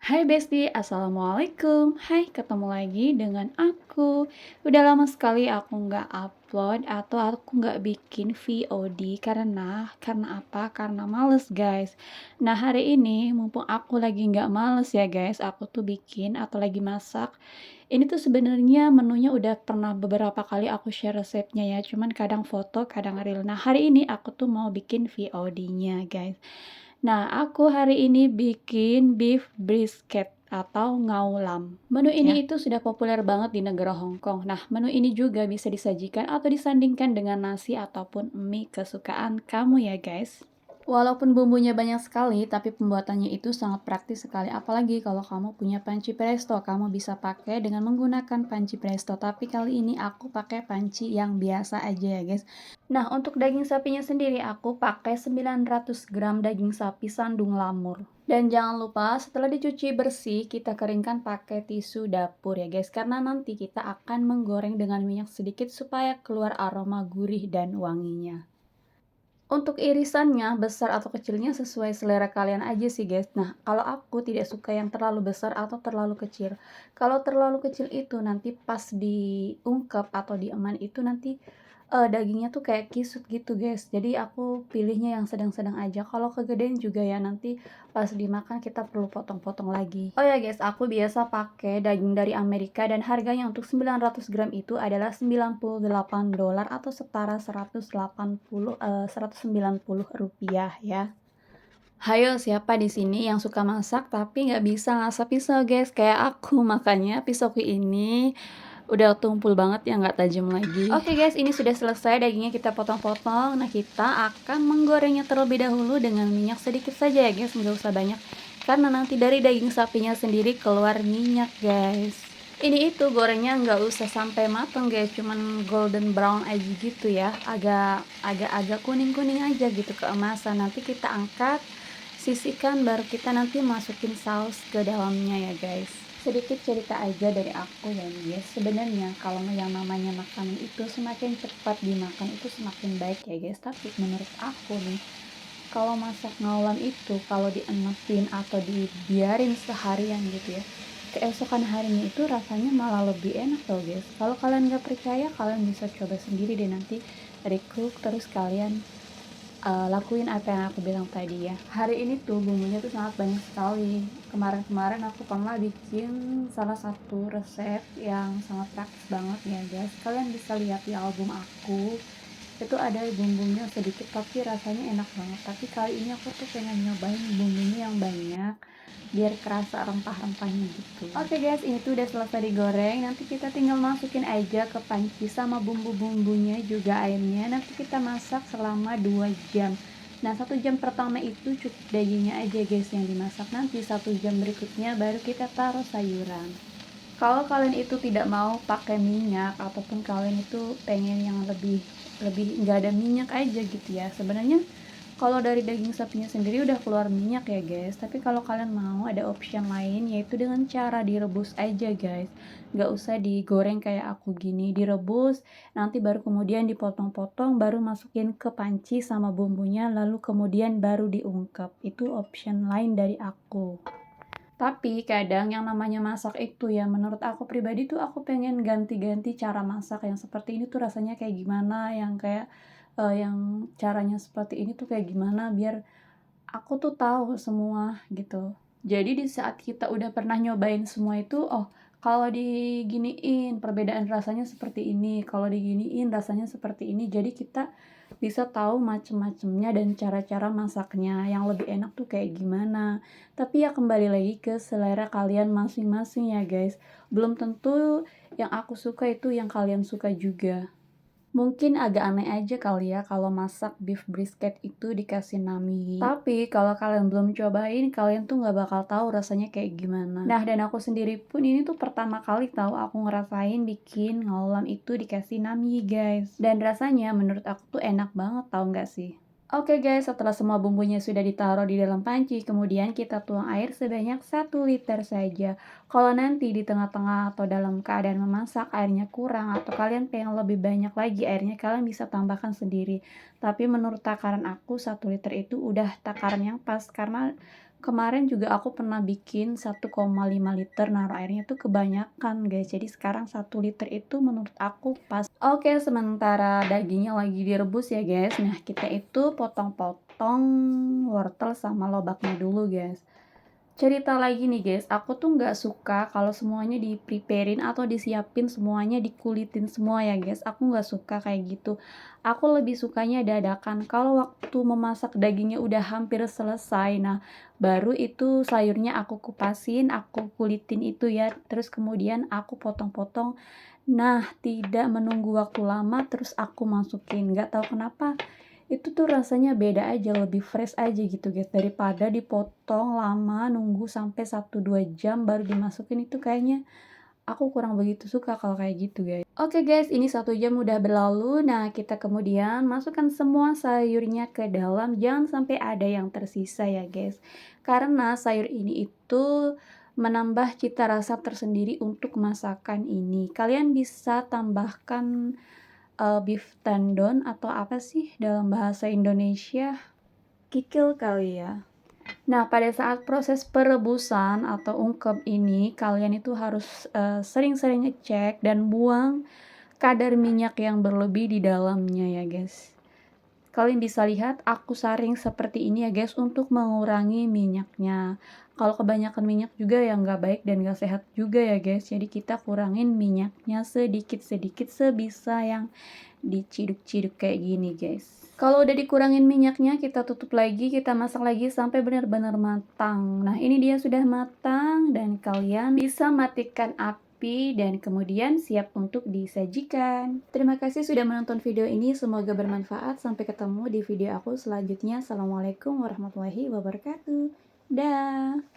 Hai Besti, Assalamualaikum. Hai, ketemu lagi dengan aku. Udah lama sekali aku nggak upload atau aku nggak bikin VOD karena apa? Karena males guys. Nah hari ini mumpung aku lagi nggak males ya guys, aku tuh bikin atau lagi masak. Ini tuh sebenarnya menunya udah pernah beberapa kali aku share resepnya ya, cuman kadang foto, kadang reel. Nah hari ini aku tuh mau bikin VOD-nya guys. Nah, aku hari ini bikin beef brisket atau ngaulam. Menu ini Ya. itu sudah populer banget di negara Hong Kong. Nah, menu ini juga bisa disajikan atau disandingkan dengan nasi ataupun mie kesukaan kamu ya guys. Walaupun bumbunya banyak sekali, tapi pembuatannya itu sangat praktis sekali. Apalagi kalau kamu punya panci presto, kamu bisa pakai dengan menggunakan panci presto. Tapi kali ini aku pakai panci yang biasa aja ya guys. Nah, untuk daging sapinya sendiri aku pakai 900 gram daging sapi sandung lamur. Dan jangan lupa setelah dicuci bersih, kita keringkan pakai tisu dapur ya guys. Karena nanti kita akan menggoreng dengan minyak sedikit supaya keluar aroma gurih dan wanginya. Untuk irisannya, besar atau kecilnya sesuai selera kalian aja sih guys. Nah, kalau aku tidak suka yang terlalu besar atau terlalu kecil. Kalau terlalu kecil itu nanti pas diungkep atau dieman itu nanti dagingnya tuh kayak kisut gitu guys. Jadi aku pilihnya yang sedang-sedang aja. Kalau kegedean juga ya nanti pas dimakan kita perlu potong-potong lagi. Oh ya guys, aku biasa pakai daging dari Amerika dan harganya untuk 900 gram itu adalah $98 atau setara 190 rupiah ya. Hayo, siapa di sini yang suka masak tapi nggak bisa ngasah pisau guys kayak aku, makanya pisauku ini udah tumpul banget ya, nggak tajam lagi. Oke guys, ini sudah selesai, dagingnya kita potong-potong. Nah, kita akan menggorengnya terlebih dahulu dengan minyak sedikit saja ya guys, nggak usah banyak. Karena nanti dari daging sapinya sendiri keluar minyak guys. Ini itu gorengnya nggak usah sampai matang guys, cuman golden brown aja gitu ya, agak kuning-kuning aja gitu keemasan. Nanti kita angkat, sisihkan, baru kita nanti masukin saus ke dalamnya ya guys. Sedikit cerita aja dari aku ya guys, sebenarnya kalau yang namanya makanan itu semakin cepat dimakan itu semakin baik ya guys. Tapi menurut aku nih, kalau masak ngawlan itu kalau dienepin atau dibiarin seharian gitu ya, keesokan harinya itu rasanya malah lebih enak tau guys. Kalau kalian nggak percaya, kalian bisa coba sendiri deh nanti recook, terus kalian lakuin apa yang aku bilang tadi ya. Hari ini tuh bumbunya tuh sangat banyak sekali. Kemarin-kemarin aku pernah bikin salah satu resep yang sangat praktis banget ya guys. Kalian bisa lihat di album aku, itu ada bumbunya sedikit tapi rasanya enak banget. Tapi kali ini aku tuh pengen nyobain bumbunya yang banyak biar kerasa rempah-rempahnya gitu. Oke guys, ini tuh udah selesai digoreng. Nanti kita tinggal masukin aja ke panci sama bumbu-bumbunya juga airnya. Nanti kita masak selama 2 jam. Nah, 1 jam pertama itu cukup dagingnya aja guys yang dimasak. Nanti 1 jam berikutnya baru kita taruh sayuran. Kalau kalian itu tidak mau pakai minyak ataupun kalian itu pengen yang lebih lebih nggak ada minyak aja gitu ya, sebenarnya kalau dari daging sapinya sendiri udah keluar minyak ya guys. Tapi kalau kalian mau ada option lain, yaitu dengan cara direbus aja guys, nggak usah digoreng kayak aku gini. Direbus, nanti baru kemudian dipotong-potong, baru masukin ke panci sama bumbunya, lalu kemudian baru diungkep. Itu option lain dari aku. Tapi kadang yang namanya masak itu ya, menurut aku pribadi tuh aku pengen ganti-ganti cara masak yang seperti ini tuh rasanya kayak gimana, yang kayak yang caranya seperti ini tuh kayak gimana, biar aku tuh tahu semua gitu. Jadi di saat kita udah pernah nyobain semua itu, oh kalau diginiin perbedaan rasanya seperti ini, kalau diginiin rasanya seperti ini. Jadi kita bisa tahu macem-macemnya dan cara-cara masaknya yang lebih enak tuh kayak gimana. Tapi ya kembali lagi ke selera kalian masing-masing ya guys. Belum tentu yang aku suka itu yang kalian suka juga. Mungkin agak aneh aja kali ya kalau masak beef brisket itu dikasih nami. Tapi kalau kalian belum cobain, kalian tuh nggak bakal tahu rasanya kayak gimana. Nah, dan aku sendiri pun ini tuh pertama kali tahu aku ngerasain bikin ngaulam itu dikasih nami guys. Dan rasanya menurut aku tuh enak banget, tau nggak sih? Oke guys, setelah semua bumbunya sudah ditaruh di dalam panci, kemudian kita tuang air sebanyak 1 liter saja. Kalau nanti di tengah-tengah atau dalam keadaan memasak airnya kurang atau kalian pengen lebih banyak lagi airnya, kalian bisa tambahkan sendiri. Tapi menurut takaran aku 1 liter itu udah takaran yang pas, karena kemarin juga aku pernah bikin 1,5 liter, naruh airnya tuh kebanyakan guys, jadi sekarang 1 liter itu menurut aku pas. Oke, sementara dagingnya lagi direbus ya guys, nah kita itu potong-potong wortel sama lobaknya dulu guys. Cerita lagi nih guys, aku tuh nggak suka kalau semuanya di-prepare-in atau disiapin semuanya, dikulitin semua ya guys, aku nggak suka kayak gitu. Aku lebih sukanya dadakan, kalau waktu memasak dagingnya udah hampir selesai, nah baru itu sayurnya aku kupasin, aku kulitin itu ya, terus kemudian aku potong-potong. Nah, tidak menunggu waktu lama terus aku masukin, nggak tahu kenapa itu tuh rasanya beda aja, lebih fresh aja gitu guys, daripada dipotong lama, nunggu sampai 1-2 jam baru dimasukin, itu kayaknya aku kurang begitu suka kalau kayak gitu guys. Oke guys, ini 1 jam udah berlalu, nah kita kemudian masukkan semua sayurnya ke dalam, jangan sampai ada yang tersisa ya guys. Karena sayur ini itu menambah cita rasa tersendiri untuk masakan ini. Kalian bisa tambahkan beef tendon atau apa sih dalam bahasa Indonesia? Kikil kali ya. Nah, pada saat proses perebusan atau ungkep ini, kalian itu harus, sering-sering ngecek dan buang kadar minyak yang berlebih di dalamnya ya, guys. Kalian bisa lihat aku saring seperti ini ya guys untuk mengurangi minyaknya. Kalau kebanyakan minyak juga ya nggak baik dan nggak sehat juga ya guys. Jadi kita kurangin minyaknya sedikit-sedikit sebisa yang diciduk-ciduk kayak gini guys. Kalau udah dikurangin minyaknya, kita tutup lagi, kita masak lagi sampai benar-benar matang. Nah, ini dia sudah matang dan kalian bisa matikan api dan kemudian siap untuk disajikan. Terima kasih sudah menonton video ini, semoga bermanfaat. Sampai ketemu di video aku selanjutnya. Assalamualaikum warahmatullahi wabarakatuh. Dah.